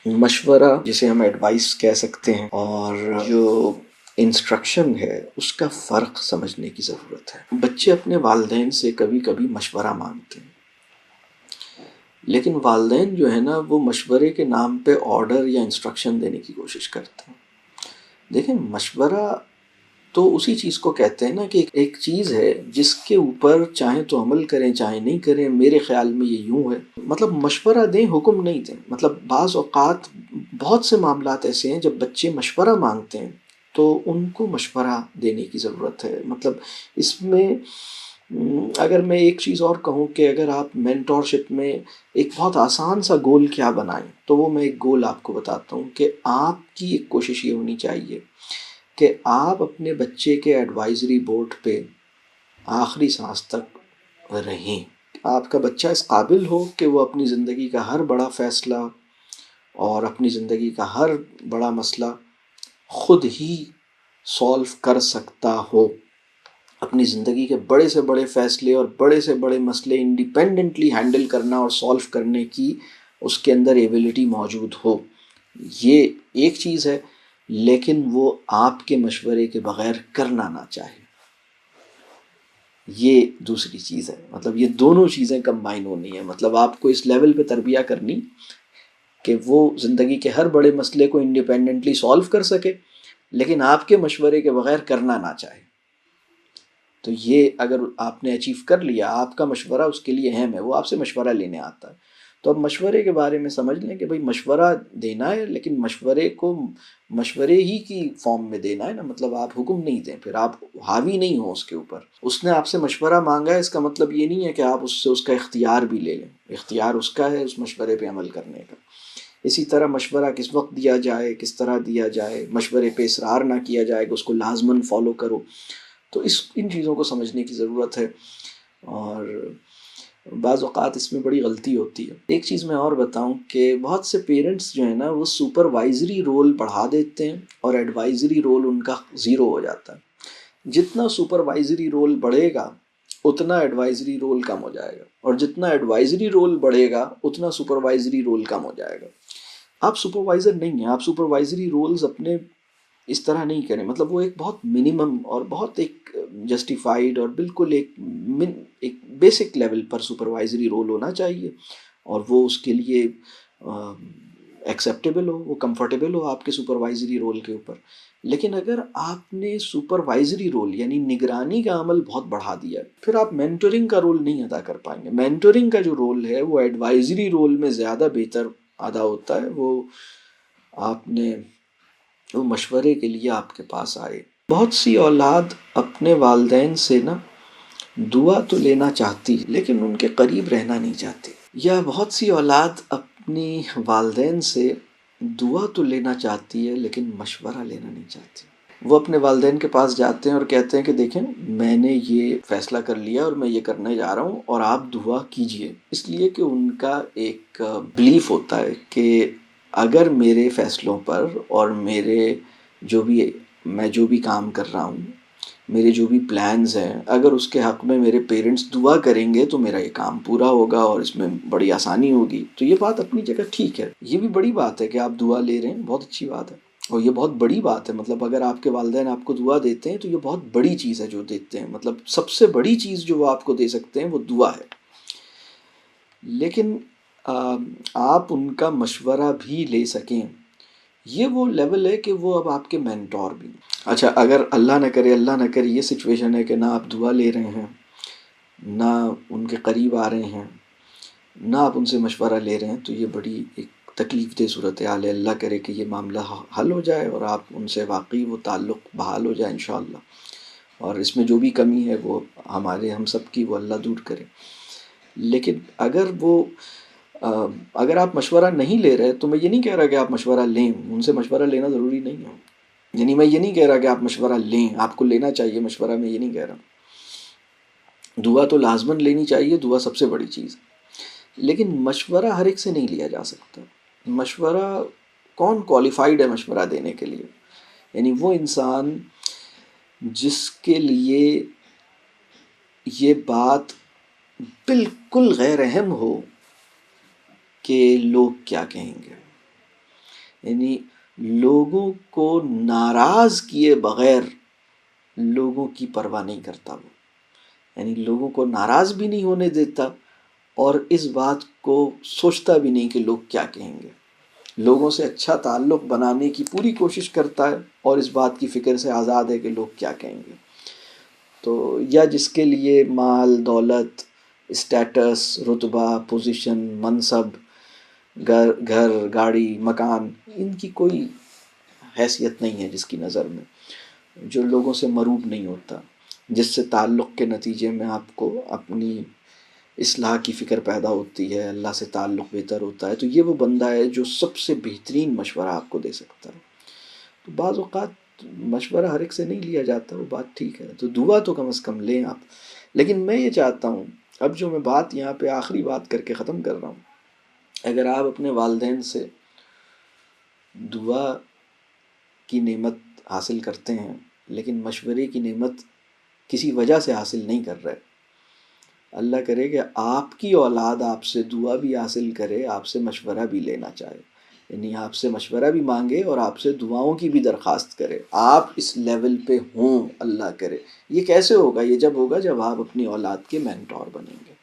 مشورہ جسے ہم ایڈوائس کہہ سکتے ہیں اور جو انسٹرکشن ہے اس کا فرق سمجھنے کی ضرورت ہے۔ بچے اپنے والدین سے کبھی کبھی مشورہ مانگتے ہیں، لیکن والدین جو ہے نا وہ مشورے کے نام پہ آرڈر یا انسٹرکشن دینے کی کوشش کرتے ہیں۔ دیکھیں، مشورہ تو اسی چیز کو کہتے ہیں نا کہ ایک چیز ہے جس کے اوپر چاہیں تو عمل کریں چاہے نہیں کریں، میرے خیال میں یہ یوں ہے، مطلب مشورہ دیں، حکم نہیں دیں۔ مطلب بعض اوقات بہت سے معاملات ایسے ہیں جب بچے مشورہ مانگتے ہیں تو ان کو مشورہ دینے کی ضرورت ہے۔ مطلب اس میں اگر میں ایک چیز اور کہوں کہ اگر آپ مینٹورشپ میں ایک بہت آسان سا گول کیا بنائیں، تو وہ میں ایک گول آپ کو بتاتا ہوں کہ آپ کی ایک کوشش یہ ہونی چاہیے کہ آپ اپنے بچے کے ایڈوائزری بورڈ پہ آخری سانس تک رہیں۔ آپ کا بچہ اس قابل ہو کہ وہ اپنی زندگی کا ہر بڑا فیصلہ اور اپنی زندگی کا ہر بڑا مسئلہ خود ہی سولو کر سکتا ہو، اپنی زندگی کے بڑے سے بڑے فیصلے اور بڑے سے بڑے مسئلے انڈیپینڈنٹلی ہینڈل کرنا اور سولو کرنے کی اس کے اندر ایبلٹی موجود ہو، یہ ایک چیز ہے۔ لیکن وہ آپ کے مشورے کے بغیر کرنا نہ چاہے، یہ دوسری چیز ہے۔ مطلب یہ دونوں چیزیں کمبائن ہونی ہیں۔ مطلب آپ کو اس لیول پہ تربیہ کرنی کہ وہ زندگی کے ہر بڑے مسئلے کو انڈیپینڈنٹلی سولو کر سکے، لیکن آپ کے مشورے کے بغیر کرنا نہ چاہے۔ تو یہ اگر آپ نے اچیو کر لیا، آپ کا مشورہ اس کے لیے اہم ہے، وہ آپ سے مشورہ لینے آتا ہے، تو اب مشورے کے بارے میں سمجھ لیں کہ بھئی مشورہ دینا ہے، لیکن مشورے کو مشورے ہی کی فارم میں دینا ہے نا۔ مطلب آپ حکم نہیں دیں، پھر آپ حاوی نہیں ہو اس کے اوپر۔ اس نے آپ سے مشورہ مانگا ہے، اس کا مطلب یہ نہیں ہے کہ آپ اس سے اس کا اختیار بھی لے لیں، اختیار اس کا ہے اس مشورے پہ عمل کرنے کا۔ اسی طرح مشورہ کس وقت دیا جائے، کس طرح دیا جائے، مشورے پہ اصرار نہ کیا جائے کہ اس کو لازماً فالو کرو۔ تو ان چیزوں کو سمجھنے کی ضرورت ہے، اور بعض اوقات اس میں بڑی غلطی ہوتی ہے۔ ایک چیز میں اور بتاؤں کہ بہت سے پیرنٹس جو ہیں نا وہ سپروائزری رول بڑھا دیتے ہیں اور ایڈوائزری رول ان کا زیرو ہو جاتا ہے۔ جتنا سپروائزری رول بڑھے گا اتنا ایڈوائزری رول کم ہو جائے گا، اور جتنا ایڈوائزری رول بڑھے گا اتنا سپروائزری رول کم ہو جائے گا۔ آپ سپروائزر نہیں ہیں، آپ سپروائزری رولز اپنے اس طرح نہیں کریں۔ مطلب وہ ایک بہت منیمم اور بہت ایک جسٹیفائیڈ اور بالکل ایک بیسک لیول پر سپروائزری رول ہونا چاہیے، اور وہ اس کے لیے ایکسیپٹیبل ہو، وہ کمفرٹیبل ہو آپ کے سپروائزری رول کے اوپر۔ لیکن اگر آپ نے سپروائزری رول یعنی نگرانی کا عمل بہت بڑھا دیا، پھر آپ مینٹورنگ کا رول نہیں ادا کر پائیں گے۔ مینٹورنگ کا جو رول ہے وہ ایڈوائزری رول میں زیادہ بہتر ادا ہوتا ہے۔ وہ آپ نے وہ مشورے کے لیے آپ کے پاس آئے۔ بہت سی اولاد اپنے والدین سے نا دعا تو لینا چاہتی لیکن ان کے قریب رہنا نہیں چاہتی، یا بہت سی اولاد اپنی والدین سے دعا تو لینا چاہتی ہے لیکن مشورہ لینا نہیں چاہتی۔ وہ اپنے والدین کے پاس جاتے ہیں اور کہتے ہیں کہ دیکھیں میں نے یہ فیصلہ کر لیا اور میں یہ کرنے جا رہا ہوں اور آپ دعا کیجئے، اس لیے کہ ان کا ایک بلیف ہوتا ہے کہ اگر میرے فیصلوں پر اور میں جو بھی کام کر رہا ہوں، میرے جو بھی پلانز ہیں، اگر اس کے حق میں میرے پیرنٹس دعا کریں گے تو میرا یہ کام پورا ہوگا اور اس میں بڑی آسانی ہوگی۔ تو یہ بات اپنی جگہ ٹھیک ہے، یہ بھی بڑی بات ہے کہ آپ دعا لے رہے ہیں، بہت اچھی بات ہے، اور یہ بہت بڑی بات ہے۔ مطلب اگر آپ کے والدین آپ کو دعا دیتے ہیں تو یہ بہت بڑی چیز ہے جو دیتے ہیں، مطلب سب سے بڑی چیز جو وہ آپ کو دے سکتے ہیں وہ دعا ہے۔ لیکن آپ ان کا مشورہ بھی لے سکیں، یہ وہ لیول ہے کہ وہ اب آپ کے مینٹور بھی۔ اچھا، اگر اللہ نہ کرے یہ سچویشن ہے کہ نہ آپ دعا لے رہے ہیں، نہ ان کے قریب آ رہے ہیں، نہ آپ ان سے مشورہ لے رہے ہیں، تو یہ بڑی ایک تکلیف دہ صورتحال ہے۔ اللہ کرے کہ یہ معاملہ حل ہو جائے اور آپ ان سے واقعی وہ تعلق بحال ہو جائے انشاءاللہ، اور اس میں جو بھی کمی ہے وہ ہم سب کی وہ اللہ دور کرے۔ لیکن اگر آپ مشورہ نہیں لے رہے تو میں یہ نہیں کہہ رہا کہ آپ مشورہ لیں، ان سے مشورہ لینا ضروری نہیں ہے، یعنی میں یہ نہیں کہہ رہا کہ آپ مشورہ لیں، آپ کو لینا چاہیے مشورہ، میں یہ نہیں کہہ رہا۔ دعا تو لازماً لینی چاہیے، دعا سب سے بڑی چیز ہے، لیکن مشورہ ہر ایک سے نہیں لیا جا سکتا۔ مشورہ کون کوالیفائڈ ہے مشورہ دینے کے لیے؟ یعنی وہ انسان جس کے لیے یہ بات بالکل غیر اہم ہو کہ لوگ کیا کہیں گے، یعنی لوگوں کو ناراض کیے بغیر لوگوں کی پرواہ نہیں کرتا وہ، یعنی لوگوں کو ناراض بھی نہیں ہونے دیتا، اور اس بات کو سوچتا بھی نہیں کہ لوگ کیا کہیں گے، لوگوں سے اچھا تعلق بنانے کی پوری کوشش کرتا ہے، اور اس بات کی فکر سے آزاد ہے کہ لوگ کیا کہیں گے۔ تو یا جس کے لیے مال دولت، اسٹیٹس، رتبہ، پوزیشن، منصب، گھر گاڑی مکان، ان کی کوئی حیثیت نہیں ہے، جس کی نظر میں جو لوگوں سے مروب نہیں ہوتا، جس سے تعلق کے نتیجے میں آپ کو اپنی اصلاح کی فکر پیدا ہوتی ہے، اللہ سے تعلق بہتر ہوتا ہے، تو یہ وہ بندہ ہے جو سب سے بہترین مشورہ آپ کو دے سکتا ہے۔ تو بعض اوقات مشورہ ہر ایک سے نہیں لیا جاتا، وہ بات ٹھیک ہے، تو دعا تو کم از کم لیں آپ۔ لیکن میں یہ چاہتا ہوں، اب جو میں بات یہاں پہ آخری بات کر کے ختم کر رہا ہوں، اگر آپ اپنے والدین سے دعا کی نعمت حاصل کرتے ہیں لیکن مشورے کی نعمت کسی وجہ سے حاصل نہیں کر رہے، اللہ کرے کہ آپ کی اولاد آپ سے دعا بھی حاصل کرے، آپ سے مشورہ بھی لینا چاہے، یعنی آپ سے مشورہ بھی مانگے اور آپ سے دعاؤں کی بھی درخواست کرے، آپ اس لیول پہ ہوں، اللہ کرے۔ یہ کیسے ہوگا؟ یہ جب ہوگا جب آپ اپنی اولاد کے مینٹور بنیں گے۔